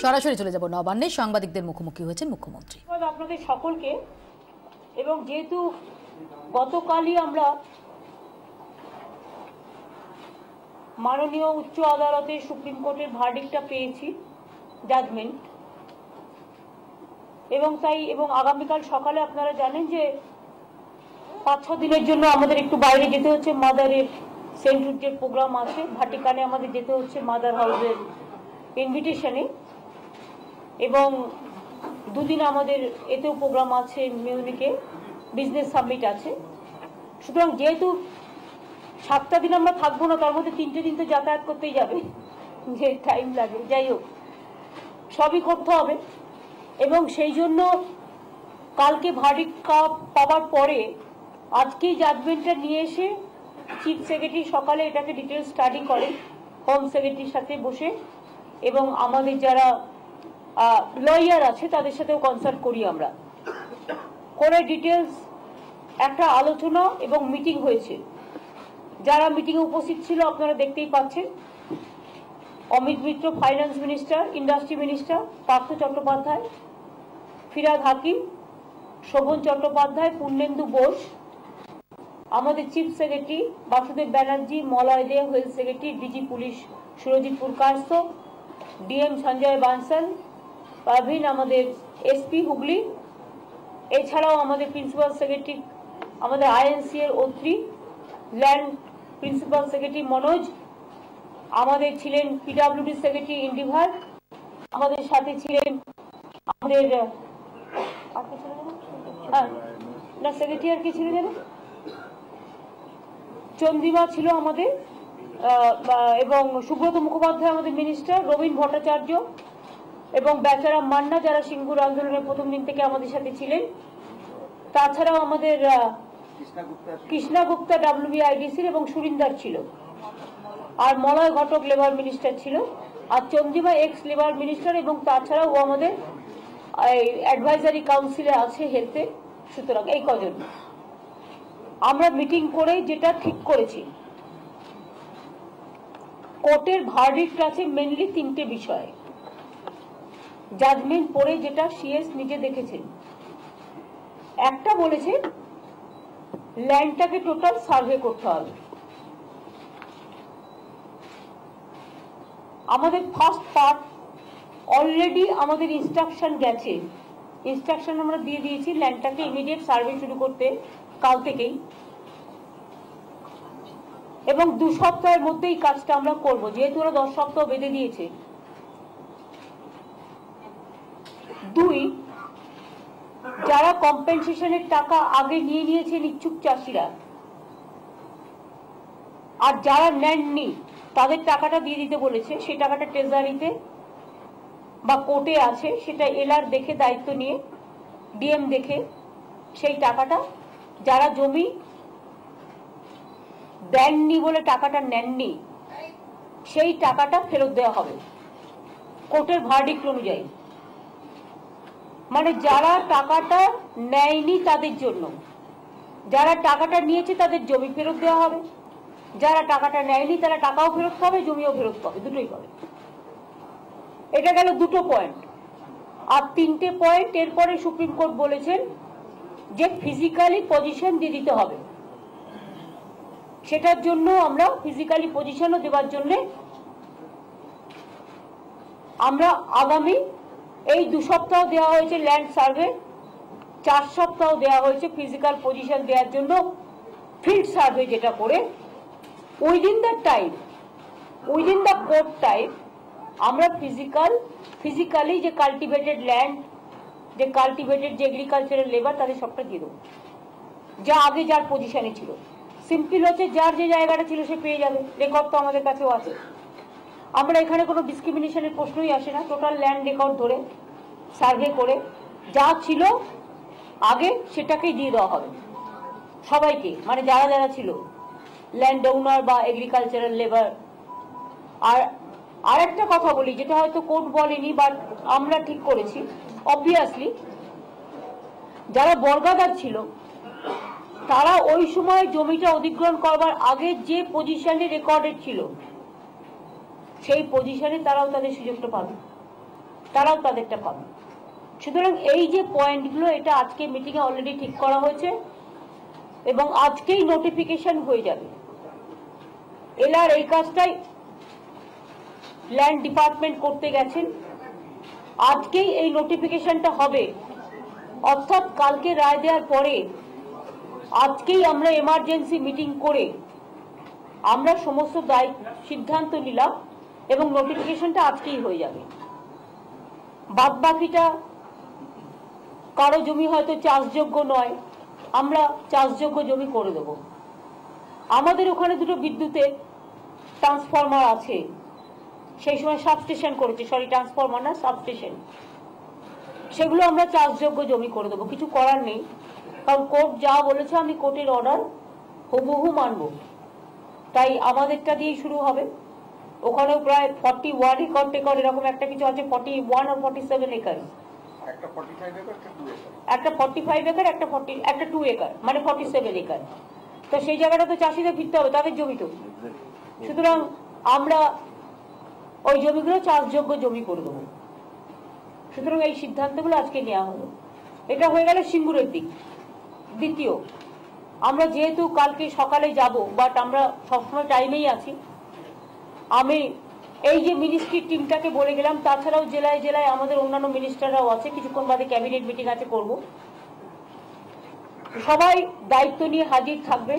সরাসরি চলে যাব নবান্নে। সাংবাদিকদের মুখোমুখি হয়েছেন মুখ্যমন্ত্রী। আপনাদের সকলকে, এবং যেহেতু গতকালই আমরা মাননীয় উচ্চ আদালতে সুপ্রিম কোর্টের ভার্ডিক্টটা পেয়েছি, জাজমেন্ট, এবং আগামীকাল সকালে আপনারা জানেন যে 5-6 দিনের জন্য আমাদের একটু বাইরে যেতে হচ্ছে। মাদারের সেন্ট রুটের প্রোগ্রাম আছে, ভাটিকানে আমাদের যেতে হচ্ছে মাদার হাউসের ইনভিটেশনে, এবং দুদিন আমাদের এতেও প্রোগ্রাম আছে, মিউনিকে বিজনেস সাবমিট আছে। সুতরাং যেহেতু 7টা দিন আমরা থাকবো না, তার মধ্যে 3টে দিন তো যাতায়াত করতেই যাবে, যে টাইম লাগে, যাই হোক সবই করতে হবে। এবং সেই জন্য কালকে ভার্ডিক্ট পাওয়ার পরে আজকেই জাজমেন্টটা নিয়ে এসে চিফ সেক্রেটারি সকালে এটাকে ডিটেলস স্টাডি করে হোম সেক্রেটারির সাথে বসে, এবং আমাদের যারা লয়ার আছে তাদের সাথেও কনসাল্ট করি আমরা, করে ডিটেলস একটা আলোচনা এবং মিটিং হয়েছে। যারা মিটিংয়ে উপস্থিত ছিল আপনারা দেখতেই পাচ্ছেন, Amit Mitra finance minister, industry minister Partha Chattopadhyay, Firhad Hakim, Sovan Chattopadhyay, Purnendu Bose, আমাদের chief secretary Basudeb Banerjee, Malay De health secretary, DG police Surajit Purkayastha, DM Sanjay Bansal, Parveen আমাদের এসপি হুগলি, এছাড়াও আমাদের প্রিন্সিপাল সেক্রেটারি আমাদের আইএনসি এর Atri, land principal secretary Manoj, আমাদের ছিলেন পিডব্লিউডি সেক্রেটারি ইন্ডিভার, আমাদের সাথে ছিলেন আমাদের সেক্রেটারি আর কি ছিল যেন চন্দ্রিমা ছিল আমাদের, এবং সুব্রত মুখোপাধ্যায় আমাদের মিনিস্টার, রবীন ভট্টাচার্য এবং বেচারাম মান্না, যারা সিঙ্গুর আন্দোলনের প্রথম দিন থেকে আমাদের সাথে ছিলেন। তাছাড়াও আমাদের কৃষ্ণা গুপ্তা WBIDC এবং সুরিন্দার ছিল, আর মলয় ঘটক লেবার মিনিস্টার ছিল, আর চন্দ্রিমা এক্স লেবার মিনিস্টার, এবং তাছাড়াও ও আমাদের অ্যাডভাইজারি কাউন্সিলে আছে হেলথে। সুতরাং এই কজন আমরা মিটিং করে যেটা ঠিক করেছি, কোর্টের ভার্ডিক্ট আছে মেনলি 3টে বিষয়। জাজমেন্ট পড়ে যেটা সিএস নিজে দেখেছেন, একটা বলেছে ল্যান্ডটাকে টোটাল সার্ভে করতে হবে। আমাদের ফার্স্ট পার্ট অলরেডি আমাদের ইনস্ট্রাকশন গেছে, ইনস্ট্রাকশন আমরা দিয়ে দিয়েছি ল্যান্ডটাকে ইমিডিয়েট সার্ভে শুরু করতে কাল থেকেই, এবং 2 সপ্তাহের মধ্যে এই কাজটা আমরা করব, যেহেতু ওরা 10 সপ্তাহ বেঁধে দিয়েছে। 2, যারা কম্পেনসেশনের টাকা আগে নিয়ে নিয়েছেন ইচ্ছুক চাষিরা, আর যারা নেননি তাদের টাকাটা দিয়ে দিতে বলেছে। সেই টাকাটা ট্রেজারিতে বা কোর্টে আছে, সেটা এলআর দেখে দায়িত্ব নিয়ে, ডিএম দেখে সেই টাকাটা, যারা জমি দেননি বলে টাকাটা নেননি, সেই টাকাটা ফেরত দেওয়া হবে কোর্টের ভার্ডিক্ট অনুযায়ী। মানে যারা টাকাটা নেয়নি তাদের জন্য, যারা টাকাটা নিয়েছে তাদের জমি ফেরত দেওয়া হবে, যারা টাকাটা নেয়নি তারা টাকাও ফেরত পাবে, জমিও ফেরত পাবে, দুটোই পাবে। এটা গেল 2টো পয়েন্ট। আর 3টে পয়েন্ট এরপরে সুপ্রিম কোর্ট বলেছেন যে ফিজিক্যালি পজিশন দিয়ে দিতে হবে। সেটার জন্য আমরা ফিজিক্যালি পজিশনও দেওয়ার জন্য আমরা আগামী এই 2 সপ্তাহ দেওয়া হয়েছে ল্যান্ড সার্ভে, 4 সপ্তাহ দেওয়া হয়েছে ফিজিক্যাল পজিশন দেওয়ার জন্য ফিল্ড সার্ভে, যেটা করে within the time, within the court time আমরা ফিজিক্যালি যে কাল্টিভেটেড ল্যান্ড, যে কাল্টিভেটেড যে এগ্রিকালচারাল লেবার, তাদের সবটা দিয়ে দেবো, যা আগে যার পজিশনে ছিল। সিম্পল হচ্ছে যার যে জায়গাটা ছিল সে পেয়ে যাবে, রেকর্ড তো আমাদের কাছেও আছে। আমরা এখানে কোনো ডিসক্রিমিনেশনের প্রশ্নই আসে না, টোটাল ল্যান্ড রেকর্ড ধরে সার্ভে করে যা ছিল আগে সেটাকেই দিয়ে দেওয়া হবে সবাইকে, মানে যারা যারা ছিল ল্যান্ড ওনার বা এগ্রিকালচারাল লেবার। আর আরেকটা কথা বলি, যেটা হয়তো কোর্ট বলেনি বাট আমরা ঠিক করেছি, অবভিয়াসলি যারা বর্গাদার ছিল তারা ওই সময় জমিটা অধিগ্রহণ করবার আগে যে পজিশনে রেকর্ডেড ছিল সেই পজিশনে তারাও তাদের সুযোগটা পাবে। তারাও তাদেরটা পাবে। সুতরাং এই যে পয়েন্টগুলো, এটা আজকে মিটিংয়ে অলরেডি ঠিক করা হয়েছে এবং আজকেই নোটিফিকেশন হয়ে যাবে। এলার এই কাজটাই ল্যান্ড ডিপার্টমেন্ট করতে গেছেন, আজকেই এই নোটিফিকেশনটা হবে। অর্থাৎ কালকে রায় দেওয়ার পরে আজকেই আমরা এমার্জেন্সি মিটিং করে আমরা সমস্ত সিদ্ধান্ত নিলাম এবং নোটিফিকেশনটা আজকেই হয়ে যাবে। বাদ বাকিটা কারো জমি হয়তো চাষযোগ্য নয়, আমরা চাষযোগ্য জমি করে দেব। আমাদের ওখানে দুটো বিদ্যুতের ট্রান্সফরমার আছে, সেই সময় সাবস্টেশন করেছে, ট্রান্সফরমার না সাবস্টেশন, সেগুলো আমরা চাষযোগ্য জমি করে দেবো। কিছু করার নেই, কারণ কোর্ট যা বলেছে আমি কোর্টের অর্ডার হুবহু মানব। তাই আমাদেরটা দিয়েই শুরু হবে। ওখানেও প্রায় 41 একর টেকর এরকম একটা কিছু আছে, 41 আর 47 একর, একটা 45 একর একটা 2 একর, মানে 47 একর। তো সেই জায়গাটা তো চাষিদের ফিরতে হবে, তাদের জমি তো। সুতরাং আমরা ওই জমিগুলো চাষযোগ্য জমি করে দেবো। সুতরাং এই সিদ্ধান্তগুলো আজকে নেওয়া হলো। এটা হয়ে গেল সিঙ্গুরের দিক। দ্বিতীয়, আমরা যেহেতু কালকে সকালে যাব, বাট আমরা সবসময় টাইমেই আছি। আমি এই যে মিনিস্ট্রির টিমটাকে বলে গেলাম, তাছাড়াও জেলায় জেলায় আমাদের অন্যান্য মিনিস্টাররাও আছে, কিছুক্ষণ বাদে ক্যাবিনেট মিটিং আছে, করব। সবাই দায়িত্ব নিয়ে হাজির থাকবে।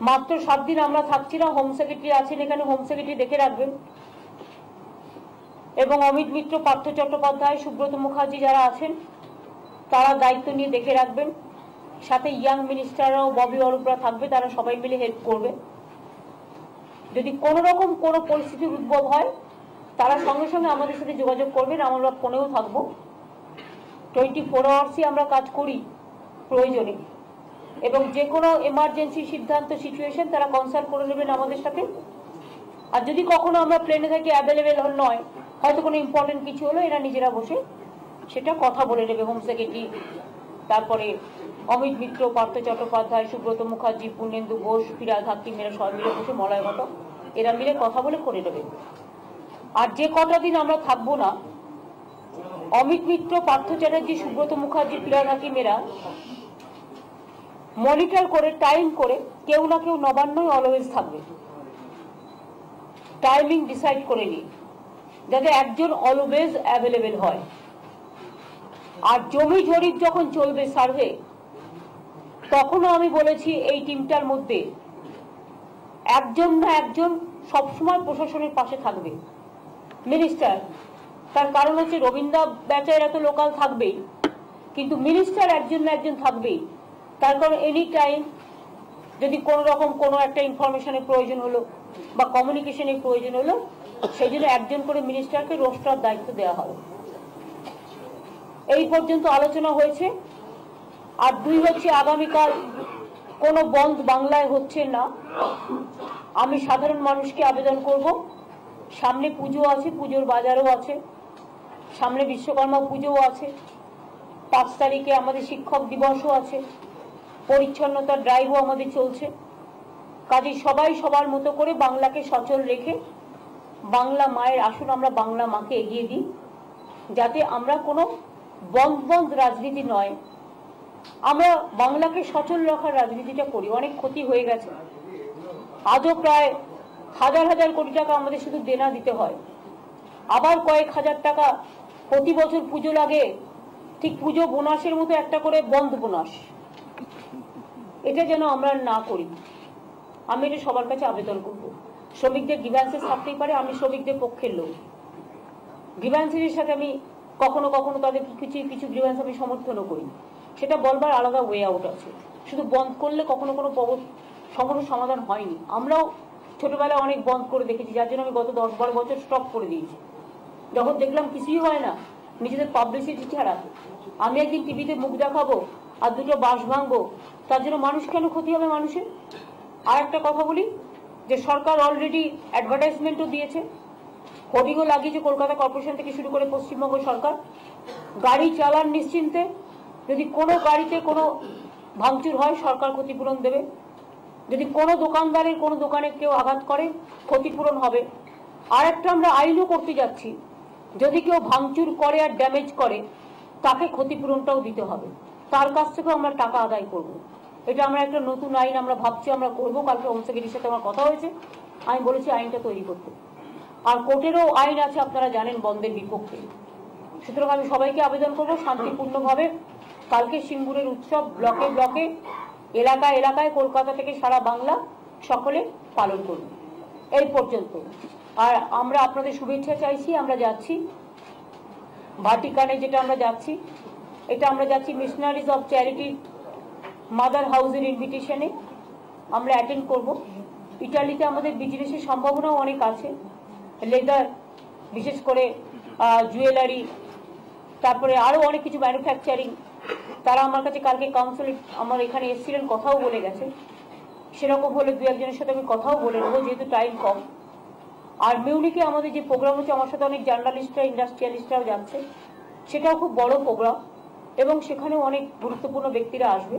মাত্র 7 দিন আমরা থাকছি না, হোম সেক্রেটারি আছেন এখানে, হোম সেক্রেটারি দেখে রাখবেন, এবং অমিত মিত্র, পার্থ চট্টোপাধ্যায়, সুব্রত মুখার্জি যারা আছেন তারা দায়িত্ব নিয়ে দেখে রাখবেন। সাথে ইয়াং মিনিস্টাররাও, ববি অরূপরা থাকবে, তারা সবাই মিলে হেল্প করবে। যদি কোনো রকম কোনো পরিস্থিতির উদ্ভব হয় তারা সঙ্গে সঙ্গে আমাদের সাথে যোগাযোগ করবেন, আমরা ফোনেও থাকবো। 24 আওয়ার্সই আমরা কাজ করি প্রয়োজনে, এবং যে কোনো এমার্জেন্সি সিদ্ধান্ত সিচুয়েশন তারা কনসাল্ট করে নেবেন আমাদের সাথে। আর যদি কখনো আমরা প্লেনে থাকি, অ্যাভেলেবেল নয়, হয়তো কোনো ইম্পর্টেন্ট কিছু হলো, এরা নিজেরা বসে সেটা কথা বলে নেবে। হোম সেক্রেটারি, তারপরে অমিত মিত্র, পার্থ চট্টোপাধ্যায়, সুব্রত মুখার্জি, পূর্ণেন্দু ঘোষ, ফিরাদ হাকিম, এরা সবাই মিলে বসে, মলয় মতো এরা মিলে কথা বলে করে নেবে। আর যে কটা দিন আমরা থাকবো না, অমিত মিত্র, পার্থ চ্যাটার্জি, সুব্রত মুখার্জি, ফিরাদ হাকিম এরা মনিটর করে, টাইম করে, কেউ না কেউ নবান্নই অলওয়েজ থাকবে। টাইমিং ডিসাইড করে নিই, যাতে একজন অলওয়েজ অ্যাভেলেবেল হয়। আর জমি জরিপ যখন চলবে, সার্ভে, তখনও আমি বলেছি এই টিমটার মধ্যে একজন না একজন সবসময় প্রশাসনের পাশে থাকবে। মিনিস্টার, তার কারণ হচ্ছে রবীন্দ্র ব্যাচার এত লোকাল থাকবেই, কিন্তু মিনিস্টার একজন না একজন থাকবেই। তার কারণ এনি টাইম যদি কোনো রকম কোনো একটা ইনফরমেশনের প্রয়োজন হলো বা কমিউনিকেশনের প্রয়োজন হলো, সেই জন্য একজন করে মিনিস্টারকে রোস্টার দায়িত্ব দেওয়া হবে। এই পর্যন্ত আলোচনা হয়েছে। আর 2 হচ্ছে, আগামীকাল কোনো বন্ধ বাংলায় হচ্ছে না। আমি সাধারণ মানুষকে আবেদন করব, সামনে পুজো আছে, পুজোর বাজারও আছে, সামনে বিশ্বকর্মা পুজোও আছে, 5 তারিখে আমাদের শিক্ষক দিবসও আছে, পরিচ্ছন্নতার ড্রাইভও আমাদের চলছে। কাজে সবাই সবার মতো করে বাংলাকে সচল রেখে বাংলা মায়ের, আসুন আমরা বাংলা মাকে এগিয়ে দিই, যাতে আমরা কোনো বন্ধ রাজনীতি নয়, আমরা বাংলাকে সচল রাখার রাজনীতিটা করি। অনেক ক্ষতি হয়ে গেছে, আজও প্রায় হাজার হাজার কোটি টাকা আমাদের শুধু দেনা দিতে হয়, আবার কয়েক হাজার টাকা প্রতি বছর পুজো লাগে, ঠিক পুজো বোনাসের মতো একটা করে বন্ধ বোনাস। এটা যেন আমরা না করি, আমি এটা সবার কাছে আবেদন করব। শ্রমিকদের গ্রিভ্যান্সেস থাকতেই পারে, আমি শ্রমিকদের পক্ষের লোক, গ্রিভ্যান্সের সাথে আমি কখনো কখনো তাদের কিছু কিছু গ্রিভ্যান্স আমি সমর্থনও করি, সেটা বলবার আলাদা ওয়ে আউট আছে। শুধু বন্ধ করলে কখনো কোনো সমাধান হয়নি। আমরাও ছোটবেলায় অনেক বন্ধ করে দেখেছি, যার জন্য আমি গত 10-12 বছর স্টপ করে দিয়েছি। যখন দেখলাম কিছুই হয় না, নিজেদের পাবলিসিটি ছাড়া, আমি একদিন টিভিতে মুখ দেখাবো আর 2টো বাঁশ ভাঙবো, তার জন্য মানুষ কেন ক্ষতি হবে মানুষের? আর একটা কথা বলি, যে সরকার অলরেডি অ্যাডভার্টাইজমেন্টও দিয়েছে, হোর্ডিংও লাগিয়েছে, কলকাতা কর্পোরেশন থেকে শুরু করে পশ্চিমবঙ্গ সরকার। গাড়ি চালান নিশ্চিন্তে, যদি কোনো গাড়িতে কোনো ভাঙচুর হয় সরকার ক্ষতিপূরণ দেবে, যদি কোনো দোকানদারের কোনো দোকানে কেউ আঘাত করে ক্ষতিপূরণ হবে। আর একটা আমরা আইনও করতে যাচ্ছি, যদি কেউ ভাঙচুর করে আর ড্যামেজ করে তাকে ক্ষতিপূরণটাও দিতে হবে, তার কাছ থেকেও আমরা টাকা আদায় করব। এটা আমরা একটা নতুন আইন আমরা ভাবছি আমরা করব। কালকে হোম সেক্রেটারির সাথে আমার কথা হয়েছে, আমি বলেছি আইনটা তৈরি করতে। আর কোর্টেরও আইন আছে আপনারা জানেন বন্ধের বিপক্ষে। সুতরাং আমি সবাইকে আবেদন করবো শান্তিপূর্ণভাবে কালকে সিঙ্গুরের উৎসব ব্লকে ব্লকে এলাকায় এলাকায় কলকাতা থেকে সারা বাংলা সকলে পালন করুন। এই পর্যন্ত। আর আমরা আপনাদের শুভেচ্ছা চাইছি। আমরা যাচ্ছি ভাটিকানে, যেটা আমরা যাচ্ছি এটা আমরা যাচ্ছি মিশনারিজ অফ চ্যারিটি মাদার হাউসের ইনভিটেশনে আমরা অ্যাটেন্ড করব। ইটালিতে আমাদের বিজনেসের সম্ভাবনাও অনেক আছে, লেদার বিশেষ করে জুয়েলারি, তারপরে আরও অনেক কিছু ম্যানুফ্যাকচারিং। তারা আমার কাছে কালকে কাউন্সিলে আমার এখানে এসেছিলেন, কথাও বলে গেছে। সেরকম হলে দু একজনের সাথে আমি কথাও বলে নেবো, যেহেতু টাইম কম। আর মিউনিকে আমাদের যে প্রোগ্রাম হচ্ছে, আমার সাথে অনেক জার্নালিস্টরা ইন্ডাস্ট্রিয়ালিস্টরাও যাচ্ছে, সেটাও খুব বড় প্রোগ্রাম এবং সেখানেও অনেক গুরুত্বপূর্ণ ব্যক্তিরা আসবে।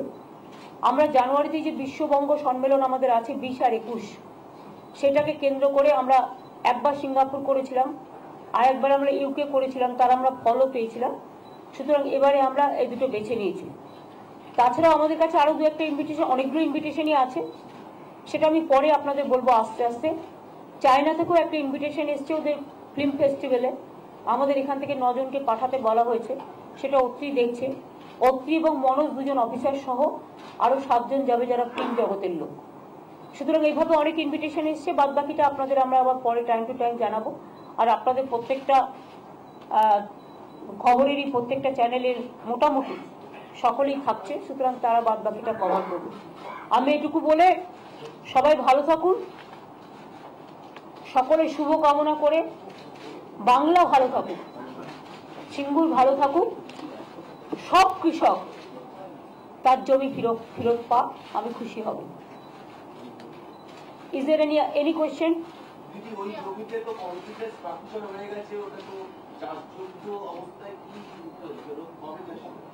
আমরা জানুয়ারিতে যে বিশ্ববঙ্গ সম্মেলন আমাদের আছে 20 আর 21, সেটাকে কেন্দ্র করে আমরা একবার সিঙ্গাপুর করেছিলাম, আর একবার আমরা ইউকে করেছিলাম, তার আমরা ফলও পেয়েছিলাম। সুতরাং এবারে আমরা এই দুটো বেছে নিয়েছি। তাছাড়াও আমাদের কাছে আরও দু একটা ইনভিটেশন, অনেকগুলো ইনভিটেশনই আছে, সেটা আমি পরে আপনাদের বলবো আস্তে আস্তে। চায়না থেকেও একটা ইনভিটেশন এসছে ওদের ফিল্ম ফেস্টিভ্যালে, আমাদের এখান থেকে 9 জনকে পাঠাতে বলা হয়েছে, সেটা অত্রি দেখছে। অত্রি এবং মনোজ দুজন অফিসার সহ আরও 7 জন যাবে যারা ফিল্ম জগতের লোক। সুতরাং এইভাবে অনেক ইনভিটেশন এসছে, বাদ বাকিটা আপনাদের আমরা আবার পরে টাইম টু টাইম জানাবো। আর আপনাদের প্রত্যেকটা খবরেরই প্রত্যেকটা চ্যানেলের মোটামুটি সকলেই থাকছে, সুতরাং তারা বাদ বাকিটা কভার করবে। আমি এটুকু বলে সবাই ভালো থাকুন, সকলের শুভ কামনা করে বাংলা ভালো থাকুক, সিঙ্গুর ভালো থাকুক, সব কৃষক তার জমি ফেরত পাক, আমি খুশি হব। Is there any question?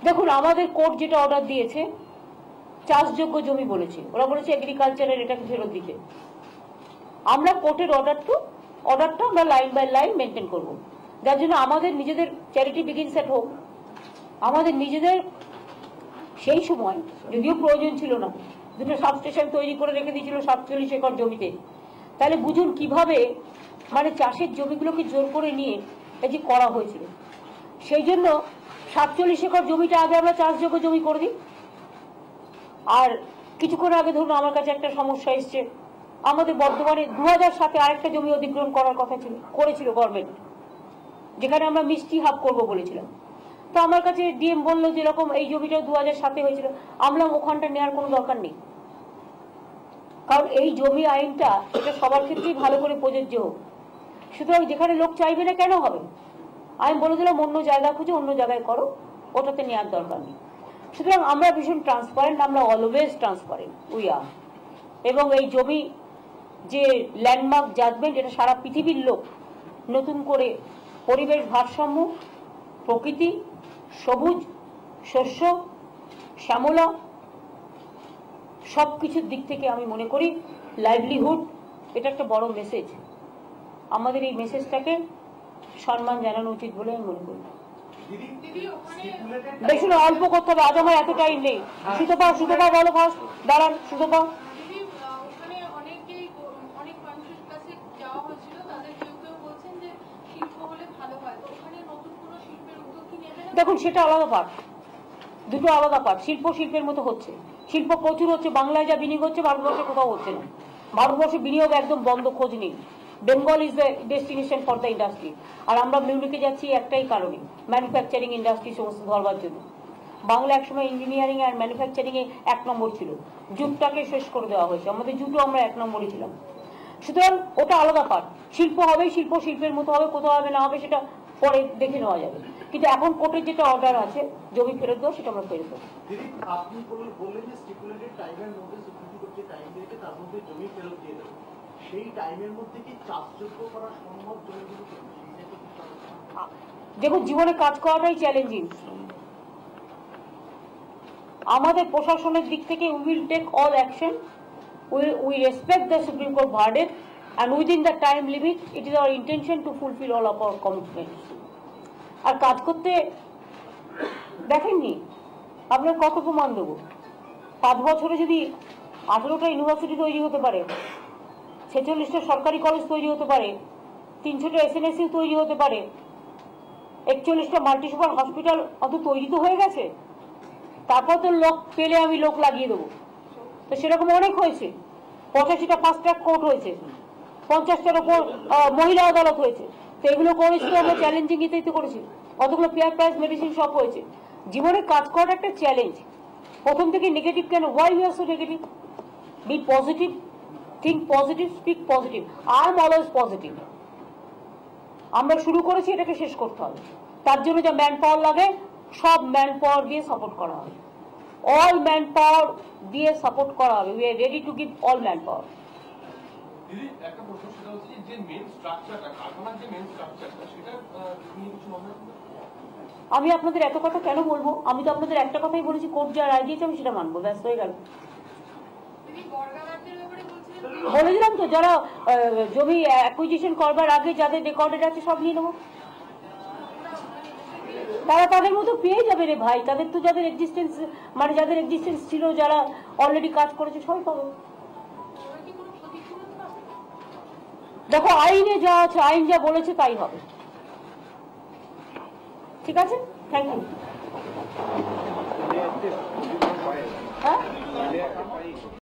দেখুন, আমাদের কোর্ট যেটা অর্ডার দিয়েছে চাষযোগ্য জমি বলেছে, ওরা বলেছে এগ্রিকালচারের এটাকে ফেরত দিতে। আমরা কোর্টের অর্ডারটা আমরা লাইন বাই লাইন মেনটেন করব, যার জন্য আমাদের নিজেদের চ্যারিটি বিগিনস এট হোম। আমাদের নিজেদের সেই সময় যদিও প্রয়োজন ছিল না, দুটো সাবস্টেশন তৈরি করে রেখে দিয়েছিল 47 একর জমিতে। তাহলে বুঝুন কিভাবে মানে চাষের জমিগুলোকে জোর করে নিয়ে এই যে করা হয়েছিল। সেই জন্য 47 একর জমিটা আগে আমরা চাষযোগ্য জমি করে দিই। আর কিছুক্ষণ আগে ধরুন আমার কাছে একটা সমস্যা এসছে, আমাদের বর্ধমানে 2007-এ আরেকটা জমি অধিগ্রহণ করার কথা করেছিল গভর্নমেন্ট, যেখানে আমরা মিষ্টি হাব করবো বলেছিলাম। তো আমার কাছে ডিএম বললো যে এরকম এই জমিটা 2007-এ হয়েছিল। আমরা ওখানটা নেওয়ার কোনো দরকার নেই, কারণ এই জমি আইনটা এটা সবার ক্ষেত্রেই ভালো করে প্রযোজ্য হোক। সুতরাং যেখানে লোক চাইবে না কেন হবে, আমি বলে দিলাম অন্য জায়গা খুঁজে অন্য জায়গায় করো, ওটাতে নেওয়ার দরকার নেই। সুতরাং আমরা ভীষণ ট্রান্সপারেন্ট, আমরা অলওয়েজ ট্রান্সপারেন্ট উই আর। এবং এই জমি যে ল্যান্ডমার্ক জাজমেন্ট, এটা সারা পৃথিবীর লোক নতুন করে পরিবেশ ভারসাম্য, প্রকৃতি, সবুজ, শস্য, শ্যামলা, সব কিছুর দিক থেকে আমি মনে করি লাইভলিহুড, এটা একটা বড় মেসেজ। আমাদের এই মেসেজটাকে সম্মান জানানো উচিত বলে আমি মনে করি। দেখুন, অল্প করতে হবে, আজ আমার এত টাইম নেই। সুতপা বলো ফার্স্ট, দাঁড়ান সুতপা। দেখুন, সেটা আলাদা পার্ট, দুটো আলাদা পার্ট। শিল্পের মতো হচ্ছে, শিল্প প্রচুর হচ্ছে, বাংলায় যা বিনিয়োগ হচ্ছে ভারতবর্ষে কোথাও হচ্ছে না। ভারতবর্ষে বিনিয়োগ একদম বন্ধ, খোঁজ নেই। Bengal is the destination for the industry. আর আমরা মিউনিকে যাচ্ছি একটাই কারণে, ম্যানুফ্যাকচারিং ইন্ডাস্ট্রি সমস্ত ধরবার জন্য। বাংলা একসময় ইঞ্জিনিয়ারিং আর ম্যানুফ্যাকচারিংয়ে 1 নম্বর ছিল, জুটটাকে শেষ করে দেওয়া হয়েছে, আমাদের জুটও আমরা 1 নম্বরই ছিলাম। সুতরাং ওটা আলাদা পার্ট। শিল্প হবে, শিল্পের মতো হবে, কোথাও হবে না হবে সেটা পরে দেখে নেওয়া যাবে। কিন্তু এখন কোর্টের যেটা অর্ডার আছে জমি ফেরত দেওয়া, সেটা আমরা ফেরত দেবো। আপনি বললেন যে স্টিপুলেটেড টাইমের মধ্যে সুপ্রিম কোর্ট যে টাইম দিয়েছে তার মধ্যে জমি ফেরত দিয়ে দেবে, সেই টাইমের মধ্যে কি চাষযোগ্য করা সম্ভব জমিগুলো? দেখুন, জীবনে কাজ করাটাই চ্যালেঞ্জিং। আমাদের প্রশাসনের দিক থেকে we will take all action, we respect the supreme court verdict, and within the time limit it is our intention to fulfill all of our commitments. আর কাজ করতে দেখেননি, আপনার কত প্রমাণ দেবো? 5 বছরে যদি 18টা ইউনিভার্সিটি তৈরি হতে পারে, 46টা সরকারি কলেজ তৈরি হতে পারে, 300টা SNSU তৈরি হতে পারে, 41টা মাল্টি সুপার হসপিটাল অত তৈরি তো হয়ে গেছে, তারপর তো লোক পেলে আমি লোক লাগিয়ে দেবো। তো সেরকম অনেক হয়েছে, 85টা ফাস্ট ট্র্যাক কোর্ট হয়েছে, 50টার ওপর মহিলা আদালত হয়েছে। তো এগুলো করেছি তো আমরা চ্যালেঞ্জিং ইতেই তো করেছি। কতগুলো পেয়ার প্রাইস মেডিসিন সব হয়েছে। জীবনে কাজ করার একটা চ্যালেঞ্জ। প্রথম থেকে নেগেটিভ কেন? Why you are so negative? Be positive, think positive, speak positive, I am always positive. আমরা শুরু করেছি, এটাকে শেষ করতে হবে। তার জন্য যা ম্যান পাওয়ার লাগে সব ম্যান পাওয়ার দিয়ে সাপোর্ট করা হবে, অল ম্যান পাওয়ার দিয়ে সাপোর্ট করা হবে। We are ready to give all man power. দিদি, একটা প্রশ্ন, সেটা হচ্ছে যে মেন স্ট্রাকচারটা, কারখানার যে মেন স্ট্রাকচারটা, সেটা নিয়ে কিছু মনে হয়? আমি আপনাদের এত কথা কেন বলবো? আমি তো আপনাদের একটা কথাই বলেছি, কোর্ট যা রায় দিয়েছে আমি সেটা মানবো, ব্যস্ত হয়ে গেল। বলেছিলাম তো, যারা জমি অ্যাকুইজিশন করবার আগে যাদের রেকর্ডেড আছে সব নিয়ে নেবো। তারা তাদের মতো পেয়ে যাবে রে ভাই। তাদের তো যাদের এক্সিস্টেন্স, মানে যাদের এক্সিস্টেন্স ছিল, যারা অলরেডি কাজ করেছে, সবাই পাবে। দেখো, আইনে যা আছে, আইন যা বলেছে তাই হবে। ঠিক আছে, থ্যাংক ইউ। হ্যাঁ,